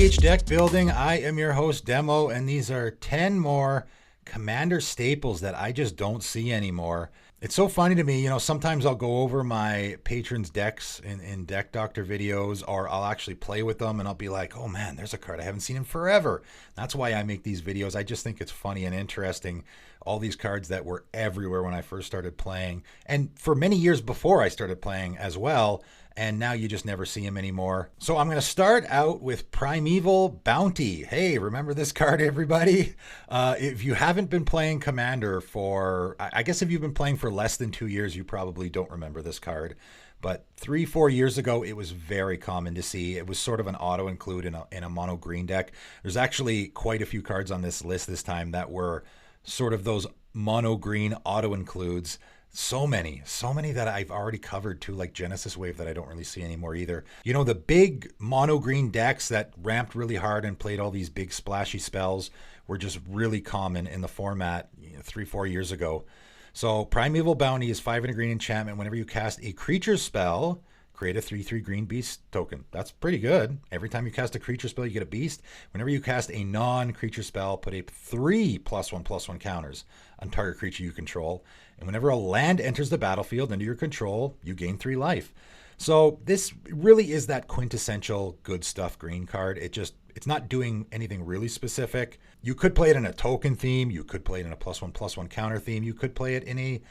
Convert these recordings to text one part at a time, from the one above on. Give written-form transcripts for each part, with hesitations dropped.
PH Deck Building. I am your host, Demo, and these are 10 more Commander staples that I just don't see anymore. It's so funny to me, sometimes I'll go over my patrons' decks in Deck Doctor videos, or I'll actually play with them and I'll be like, oh man, there's a card I haven't seen in forever. That's why I make these videos. I just think it's funny and interesting. All these cards that were everywhere when I first started playing, and for many years before I started playing as well, and now you just never see them anymore. So I'm going to start out with Primeval Bounty. Hey, remember this card, everybody? If you haven't been playing Commander for, I guess if you've been playing for less than 2 years, you probably don't remember this card. But 3-4 years ago, it was very common to see. It was sort of an auto-include in a mono green deck. There's actually quite a few cards on this list this time that were sort of those mono green auto-includes. So many that I've already covered too, like Genesis Wave, that I don't really see anymore either. The big mono green decks that ramped really hard and played all these big splashy spells were just really common in the format 3-4 years ago. So Primeval Bounty is 5 and a green enchantment. Whenever you cast a creature spell, create a 3/3 green beast token. That's pretty good. Every time you cast a creature spell, you get a beast. Whenever you cast a non-creature spell, put a 3+1/+1 counters on target creature you control. And whenever a land enters the battlefield under your control, you gain 3 life. So this really is that quintessential good stuff green card. It's not doing anything really specific. You could play it in a token theme. You could play it in a +1/+1 counter theme. You could play it in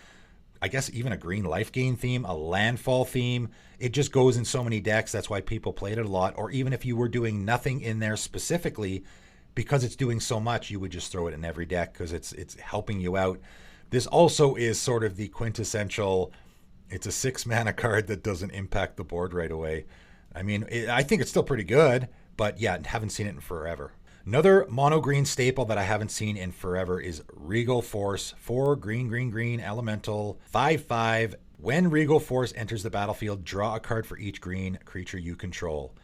I guess even a green life gain theme, a landfall theme. It just goes in so many decks. That's why people played it a lot. Or even if you were doing nothing in there specifically, because it's doing so much, you would just throw it in every deck because it's helping you out. This also is sort of the quintessential, it's a 6-mana card that doesn't impact the board right away. I mean, I think it's still pretty good, but yeah, haven't seen it in forever. Another mono green staple that I haven't seen in forever is Regal Force. 4 green elemental, 5/5. When Regal Force enters the battlefield, draw a card for each green creature you control.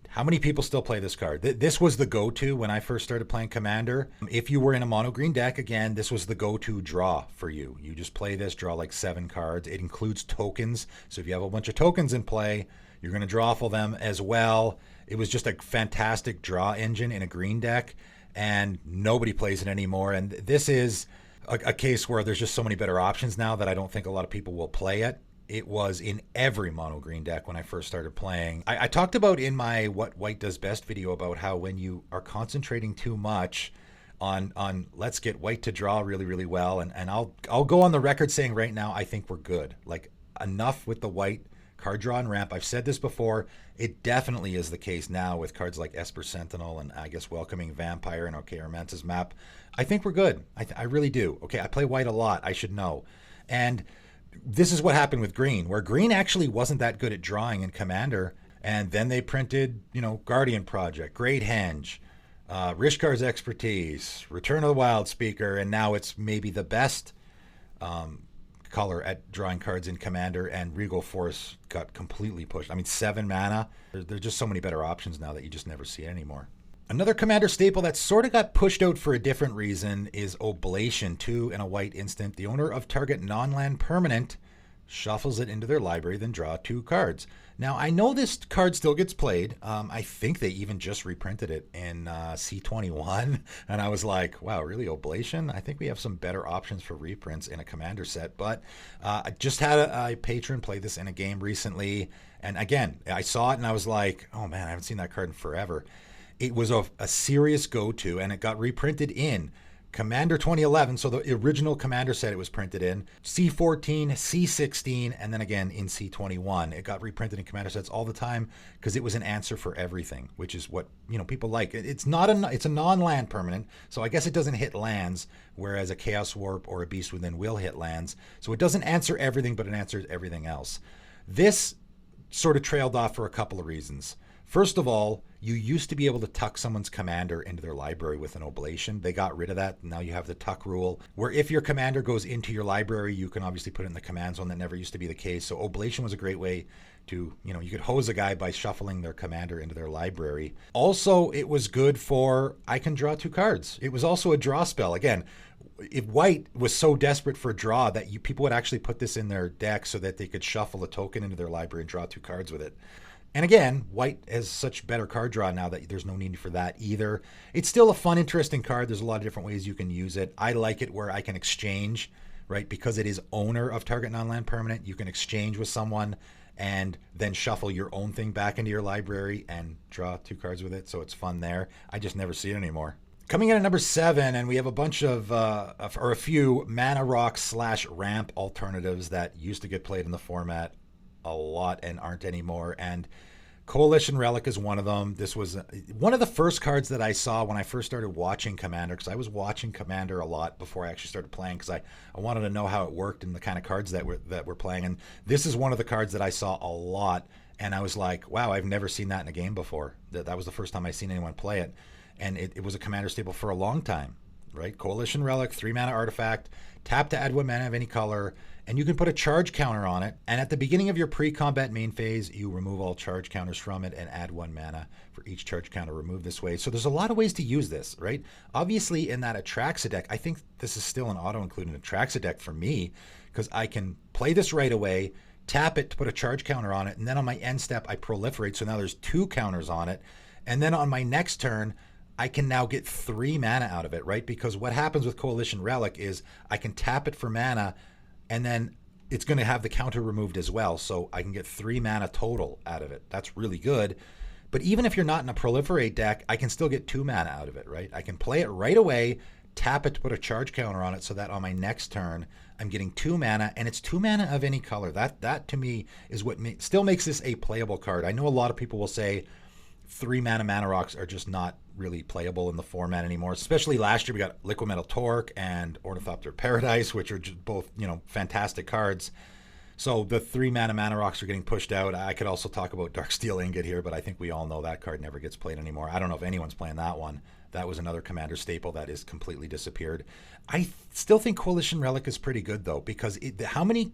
How many people still play this card? This was the go-to when I first started playing Commander. If you were in a mono green deck, again, this was the go-to draw for you. You just play this, draw like 7 cards. It includes tokens. So if you have a bunch of tokens in play, you're going to draw for them as well. It was just a fantastic draw engine in a green deck, and nobody plays it anymore. And this is a case where there's just so many better options now that I don't think a lot of people will play it. It was in every mono green deck when I first started playing. I talked about in my What White Does Best video about how when you are concentrating too much on let's get white to draw really, really well, and I'll go on the record saying right now I think we're good. Like, enough with the white card draw and ramp. I've said this before. It definitely is the case now with cards like Esper Sentinel and I guess Welcoming Vampire and Armanta's Map. I think we're good. I really do. Okay, I play white a lot. I should know. And this is what happened with green, where green actually wasn't that good at drawing in Commander. And then they printed, Guardian Project, Great Henge, Rishkar's Expertise, Return of the Wild Speaker, and now it's maybe the best color at drawing cards in Commander, and Regal Force got completely pushed. I mean, 7 mana. There's just so many better options now that you just never see it anymore. Another Commander staple that sort of got pushed out for a different reason is Oblation. 2 and a white instant. The owner of target non-land permanent shuffles it into their library, then draw 2 cards. Now, I know this card still gets played. I think they even just reprinted it in C21. And I was like, wow, really, Oblation? I think we have some better options for reprints in a Commander set. But I just had a patron play this in a game recently. And again, I saw it and I was like, oh man, I haven't seen that card in forever. It was a serious go-to, and it got reprinted in Commander 2011, so the original Commander set it was printed in, C14, C16, and then again in C21. It got reprinted in Commander sets all the time because it was an answer for everything, which is what people like. It's a non-land permanent, so I guess it doesn't hit lands, whereas a Chaos Warp or a Beast Within will hit lands. So it doesn't answer everything, but it answers everything else. This sort of trailed off for a couple of reasons. First of all, you used to be able to tuck someone's commander into their library with an Oblation. They got rid of that. Now you have the tuck rule, where if your commander goes into your library, you can obviously put it in the command zone. That never used to be the case. So Oblation was a great way to, you could hose a guy by shuffling their commander into their library. Also, it was good for, I can draw 2 cards. It was also a draw spell. Again, if white was so desperate for draw that people would actually put this in their deck so that they could shuffle a token into their library and draw 2 cards with it. And again, white has such better card draw now that there's no need for that either. It's still a fun, interesting card. There's a lot of different ways you can use it. I like it where I can exchange, right? Because it is owner of target non-land permanent. You can exchange with someone and then shuffle your own thing back into your library and draw 2 cards with it. So it's fun there. I just never see it anymore. Coming in at number 7, and we have a bunch of, or a few mana rock / ramp alternatives that used to get played in the format a lot and aren't anymore. And Coalition Relic is one of them. This was one of the first cards that I saw when I first started watching Commander, because I was watching Commander a lot before I actually started playing, because I wanted to know how it worked and the kind of cards that we're playing. And this is one of the cards that I saw a lot, and I was like, wow, I've never seen that in a game before. That was the first time I seen anyone play it. And it was a Commander staple for a long time, right? Coalition Relic, 3 mana artifact, tap to add 1 mana of any color, and you can put a charge counter on it. And at the beginning of your pre-combat main phase, you remove all charge counters from it and add 1 mana for each charge counter removed this way. So there's a lot of ways to use this, right? Obviously, in that Atraxa deck, I think this is still an auto-included Atraxa deck for me, because I can play this right away, tap it to put a charge counter on it, and then on my end step, I proliferate. So now there's 2 counters on it. And then on my next turn, I can now get 3 mana out of it, right? Because what happens with Coalition Relic is I can tap it for mana, and then it's going to have the counter removed as well. So I can get 3 mana total out of it. That's really good. But even if you're not in a proliferate deck, I can still get 2 mana out of it, right? I can play it right away, tap it to put a charge counter on it, so that on my next turn, I'm getting 2 mana, and it's 2 mana of any color. That to me is what still makes this a playable card. I know a lot of people will say 3 mana rocks are just not really playable in the format anymore. Especially last year, we got Liquid Metal Torque and Ornithopter Paradise, which are just both, fantastic cards. So the 3 mana rocks are getting pushed out. I could also talk about Darksteel Ingot here, but I think we all know that card never gets played anymore. I don't know if anyone's playing that one. That was another Commander staple that is completely disappeared. I still think Coalition Relic is pretty good, though, because how many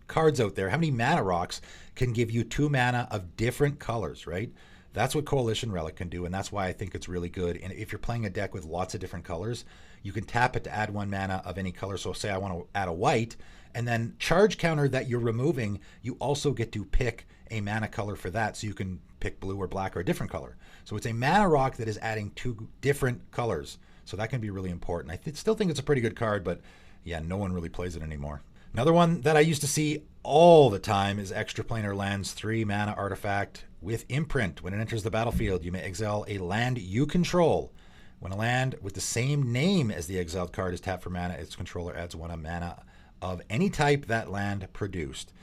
cards out there, how many mana rocks can give you 2 mana of different colors, right? That's what Coalition Relic can do, and that's why I think it's really good. And if you're playing a deck with lots of different colors, you can tap it to add 1 mana of any color. So say I want to add a white, and then charge counter that you're removing, you also get to pick a mana color for that. So you can pick blue or black or a different color. So it's a mana rock that is adding 2 different colors. So that can be really important. I still think it's a pretty good card, but yeah, no one really plays it anymore. Another one that I used to see all the time is Extraplanar Lands, 3 mana artifact with imprint. When it enters the battlefield, you may exile a land you control. When a land with the same name as the exiled card is tapped for mana, its controller adds 1 mana of any type that land produced.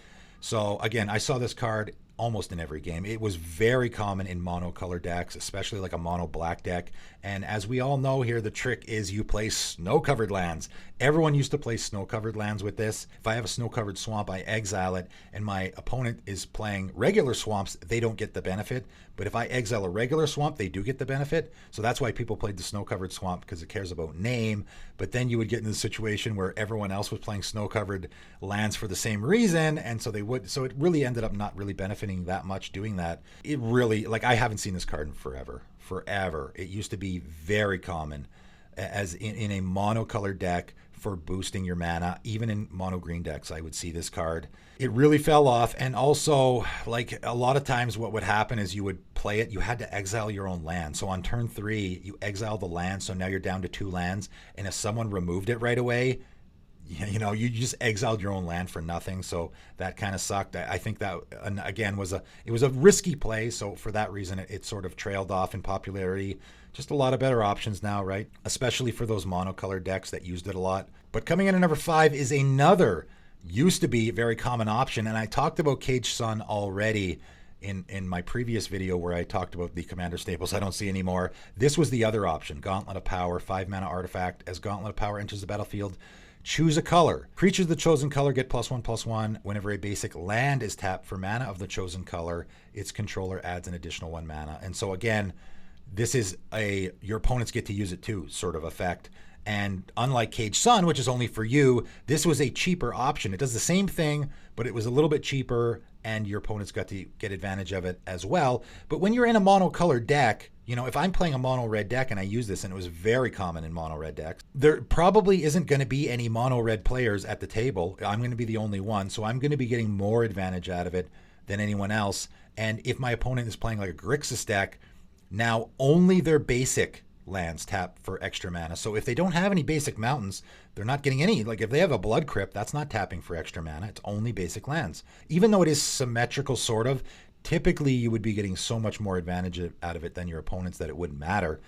So again, I saw this card almost in every game. It was very common in monocolor decks, especially like a mono black deck. And as we all know here, the trick is you play snow-covered lands. Everyone used to play snow-covered lands with this. If I have a snow-covered swamp, I exile it, and my opponent is playing regular swamps, they don't get the benefit. But if I exile a regular swamp, they do get the benefit. So that's why people played the snow-covered swamp, because it cares about name. But then you would get in the situation where everyone else was playing snow-covered lands for the same reason, and so they would. So it really ended up not really benefiting that much doing that. It really, I haven't seen this card in forever. It used to be very common as in a monocolored deck for boosting your mana. Even in mono green decks, I would see this card. It really fell off. And also, a lot of times what would happen is you would play it, you had to exile your own land. So on turn 3, you exile the land, so now you're down to 2 lands. And if someone removed it right away, you just exiled your own land for nothing. So that kind of sucked. I think that, again, it was a risky play. So for that reason, it sort of trailed off in popularity. Just a lot of better options now, right? Especially for those monocolored decks that used it a lot. But coming in at number 5 is another used to be very common option. And I talked about Caged Sun already in my previous video where I talked about the Commander staples I don't see anymore. This was the other option, Gauntlet of Power, 5 mana artifact. As Gauntlet of Power enters the battlefield, choose a color. Creatures of the chosen color get +1/+1. Whenever a basic land is tapped for mana of the chosen color, its controller adds an additional 1 mana. And so again, this is your opponents get to use it too sort of effect. And unlike Caged Sun, which is only for you, this was a cheaper option. It does the same thing, but it was a little bit cheaper, and your opponents got to get advantage of it as well. But when you're in a monocolored deck, if I'm playing a mono red deck and I use this, and it was very common in mono red decks, there probably isn't going to be any mono red players at the table. I'm going to be the only one, so I'm going to be getting more advantage out of it than anyone else. And if my opponent is playing like a Grixis deck, now only their basic lands tap for extra mana. So if they don't have any basic mountains, they're not getting any. Like if they have a Blood Crypt, that's not tapping for extra mana. It's only basic lands. Even though it is symmetrical, sort of, typically you would be getting so much more advantage out of it than your opponents that it wouldn't matter.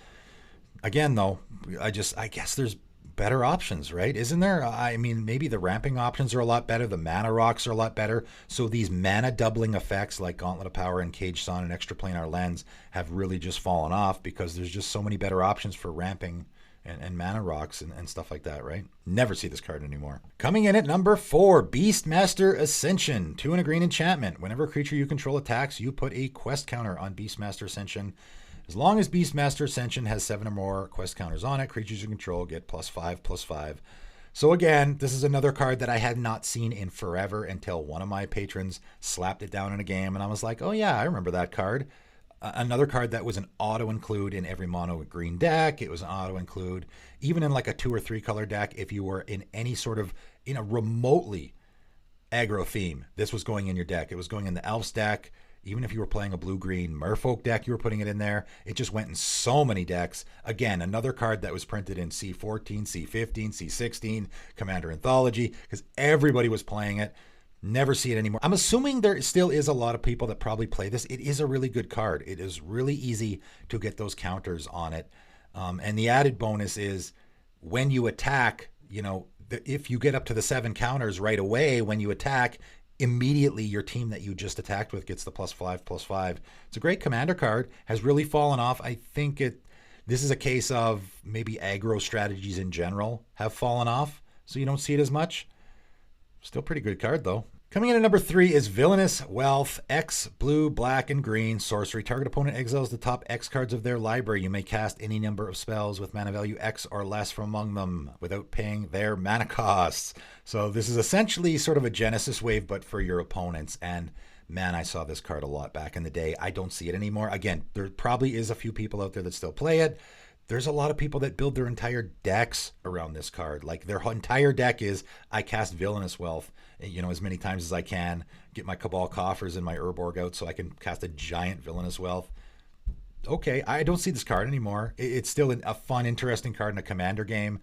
Again, though, I guess there's better options, right? Isn't there? I mean, maybe the ramping options are a lot better. The mana rocks are a lot better. So these mana doubling effects like Gauntlet of Power and Cage Son and Extra Planar Lens have really just fallen off because there's just so many better options for ramping and mana rocks and stuff like that, right? Never see this card anymore. Coming in at number 4, Beastmaster Ascension. 2 and a green enchantment. Whenever a creature you control attacks, you put a quest counter on Beastmaster Ascension. As long as Beastmaster Ascension has 7 or more quest counters on it, creatures you control get +5/+5. So again, this is another card that I had not seen in forever until one of my patrons slapped it down in a game, and I was like, oh yeah, I remember that card. Another card that was an auto-include in every mono green deck. It was an auto-include even in like a 2 or 3 color deck. If you were in any sort of, in a remotely aggro theme, this was going in your deck. It was going in the Elves deck. Even if you were playing a blue-green Merfolk deck, you were putting it in there. It just went in so many decks. Again, another card that was printed in C14, C15, C16, Commander Anthology, because everybody was playing it. Never see it anymore. I'm assuming there still is a lot of people that probably play this. It is a really good card. It is really easy to get those counters on it. And the added bonus is when you attack, if you get up to the 7 counters right away when you attack, immediately your team that you just attacked with gets the +5/+5. It's a great commander card. Has really fallen off. I think this is a case of maybe aggro strategies in general have fallen off, so you don't see it as much. Still pretty good card though. Coming in at number 3 is Villainous Wealth. X, blue, black, and green. Sorcery. Target opponent exiles the top X cards of their library. You may cast any number of spells with mana value X or less from among them without paying their mana costs. So this is essentially sort of a Genesis wave, but for your opponents. And man, I saw this card a lot back in the day. I don't see it anymore. Again, there probably is a few people out there that still play it. There's a lot of people that build their entire decks around this card. Like their entire deck is, I cast Villainous Wealth, as many times as I can, get my Cabal Coffers and my Urborg out so I can cast a giant Villainous Wealth. Okay, I don't see this card anymore. It's still a fun, interesting card in a commander game.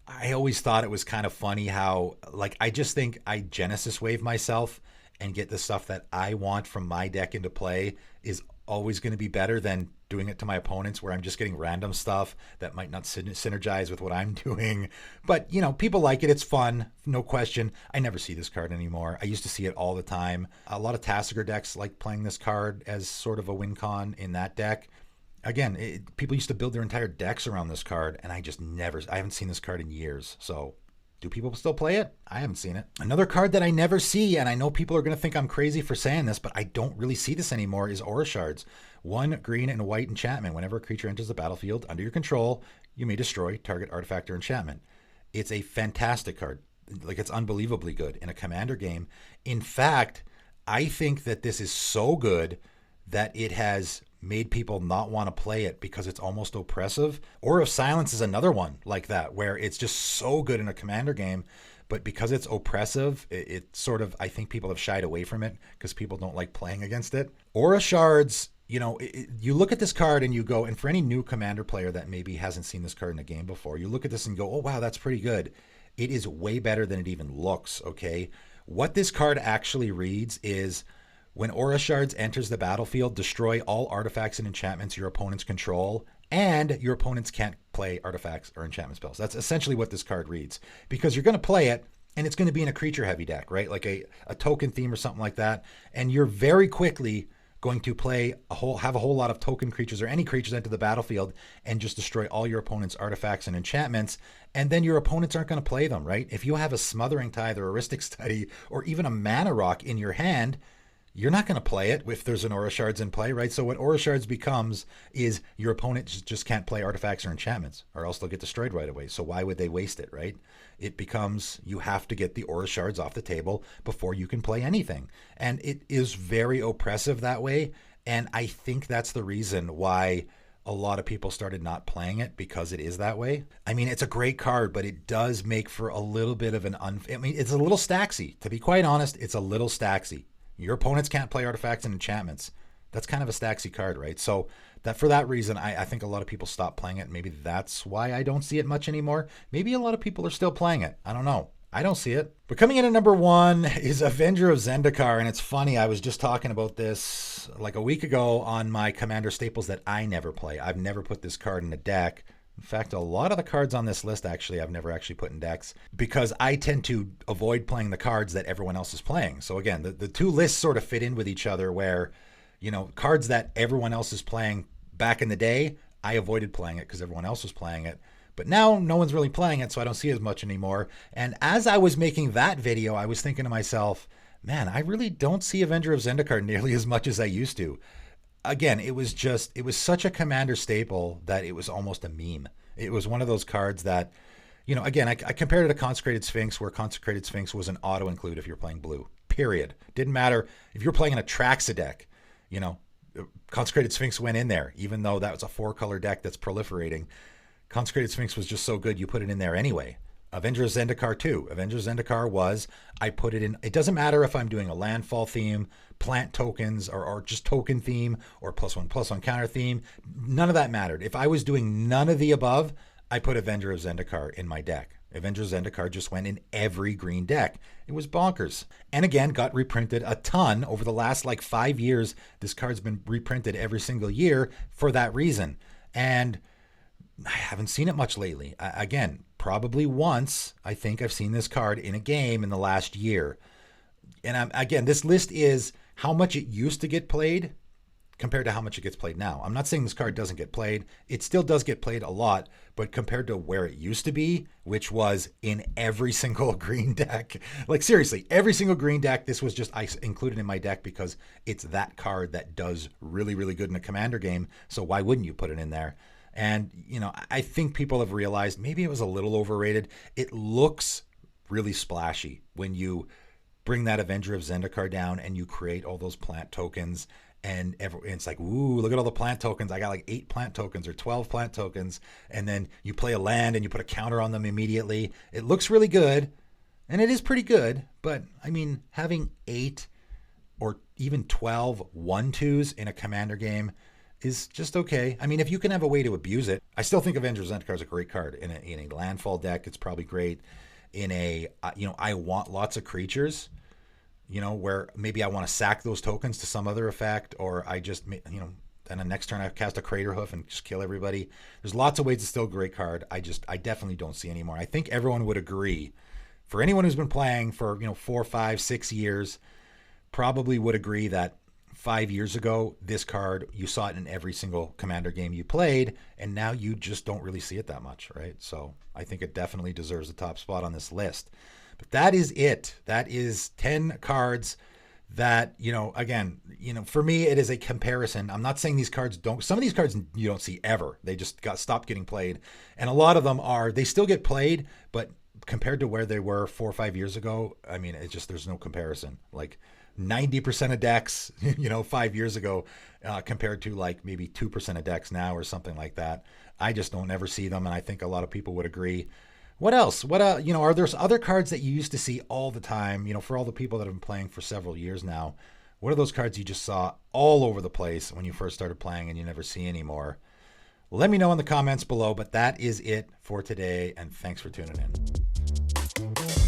I always thought it was kind of funny how, I just think I Genesis wave myself and get the stuff that I want from my deck into play is always going to be better than doing it to my opponents where I'm just getting random stuff that might not synergize with what I'm doing. But, people like it. It's fun. No question. I never see this card anymore. I used to see it all the time. A lot of Tasigur decks like playing this card as sort of a win con in that deck. Again, people used to build their entire decks around this card, and I haven't seen this card in years. So do people still play it? I haven't seen it. Another card that I never see, and I know people are going to think I'm crazy for saying this, but I don't really see this anymore, is Aura Shards. 1 green and a white enchantment. Whenever a creature enters the battlefield under your control, you may destroy target artifact or enchantment. It's a fantastic card. It's unbelievably good in a commander game. In fact, I think that this is so good that it has made people not want to play it because it's almost oppressive. Aura of Silence is another one like that, where it's just so good in a commander game, but because it's oppressive, it sort of, I think people have shied away from it because people don't like playing against it. Aura Shards, you look at this card and you go, and for any new commander player that maybe hasn't seen this card in a game before, you look at this and go, oh wow, that's pretty good. It is way better than it even looks, okay? What this card actually reads is, when Aura Shards enters the battlefield, destroy all artifacts and enchantments your opponents control, and your opponents can't play artifacts or enchantment spells. That's essentially what this card reads, because you're going to play it, and it's going to be in a creature-heavy deck, right? Like a token theme or something like that, and you're very quickly going to have a whole lot of token creatures or any creatures enter the battlefield and just destroy all your opponent's artifacts and enchantments, and then your opponents aren't going to play them, right? If you have a Smothering Tithe or a Rhystic Study or even a Mana Rock in your hand, you're not going to play it if there's an Aura Shards in play, right? So what Aura Shards becomes is your opponent just can't play artifacts or enchantments, or else they'll get destroyed right away. So why would they waste it, right? It becomes, you have to get the Aura Shards off the table before you can play anything. And it is very oppressive that way. And I think that's the reason why a lot of people started not playing it, because it is that way. I mean, it's a great card, but it does make for a little bit of it's a little stacksy. To be quite honest, it's a little stacksy. Your opponents can't play artifacts and enchantments. That's kind of a stacksy card, right? So that for that reason, I think a lot of people stopped playing it. Maybe that's why I don't see it much anymore. Maybe a lot of people are still playing it. I don't know. I don't see it. But coming in at number 1 is Avengers Zendikar. And it's funny, I was just talking about this like a week ago on my Commander Staples that I never play. I've never put this card in a deck. In fact, a lot of the cards on this list, actually, I've never actually put in decks because I tend to avoid playing the cards that everyone else is playing. So again, the two lists sort of fit in with each other where, you know, cards that everyone else is playing back in the day, I avoided playing it because everyone else was playing it. But now no one's really playing it, so I don't see it as much anymore. And as I was making that video, I was thinking to myself, man, I really don't see Avengers Zendikar nearly as much as I used to. Again, it was such a Commander staple that it was almost a meme. It was one of those cards that, you know, again, I compared it to Consecrated Sphinx, where Consecrated Sphinx was an auto-include if you're playing blue, period. Didn't matter if you're playing an Atraxa deck, you know, Consecrated Sphinx went in there, even though that was a 4-color deck that's proliferating. Consecrated Sphinx was just so good, you put it in there anyway. Avengers Zendikar too. Avengers Zendikar was, I put it in. It doesn't matter if I'm doing a landfall theme, plant tokens, or just token theme, or +1/+1 counter theme. None of that mattered. If I was doing none of the above, I put Avengers Zendikar in my deck. Avengers Zendikar just went in every green deck. It was bonkers. And again, got reprinted a ton over the last like 5 years. This card's been reprinted every single year for that reason. And I haven't seen it much lately. Again, probably once, I think I've seen this card in a game in the last year. And again, this list is how much it used to get played compared to how much it gets played now. I'm not saying this card doesn't get played. It still does get played a lot, but compared to where it used to be, which was in every single green deck, like seriously, every single green deck, this was just I included in my deck because it's that card that does really, really good in a Commander game. So why wouldn't you put it in there? And, you know, I think people have realized maybe it was a little overrated. It looks really splashy when you bring that Avenger of Zendikar down and you create all those plant tokens. And it's like, ooh, look at all the plant tokens. I got like 8 plant tokens or 12 plant tokens. And then you play a land and you put a counter on them immediately. It looks really good. And it is pretty good. But, I mean, having 8 or even 12 1/2s in a Commander game is just okay. I mean, if you can have a way to abuse it, I still think Avengers Zendikar is a great card. In a landfall deck, it's probably great. In a, I want lots of creatures, where maybe I want to sack those tokens to some other effect, or I just, then the next turn I cast a Crater Hoof and just kill everybody. There's lots of ways. It's still a great card. I definitely don't see anymore. I think everyone would agree. For anyone who's been playing for, 4, 5, 6 years, probably would agree that 5 years ago, this card, you saw it in every single Commander game you played, and now you just don't really see it that much, right? So I think it definitely deserves the top spot on this list. But that is it. That is 10 cards that, again, for me, it is a comparison. I'm not saying these cards some of these cards you don't see ever. They just stopped getting played. And a lot of them they still get played, but compared to where they were 4 or 5 years ago, I mean, there's no comparison. Like, 90% of decks, 5 years ago, compared to like maybe 2% of decks now or something like that. I just don't ever see them, and I think a lot of people would agree. What else? Are there other cards that you used to see all the time? For all the people that have been playing for several years now, what are those cards you just saw all over the place when you first started playing and you never see anymore? Let me know in the comments below, but that is it for today, and thanks for tuning in.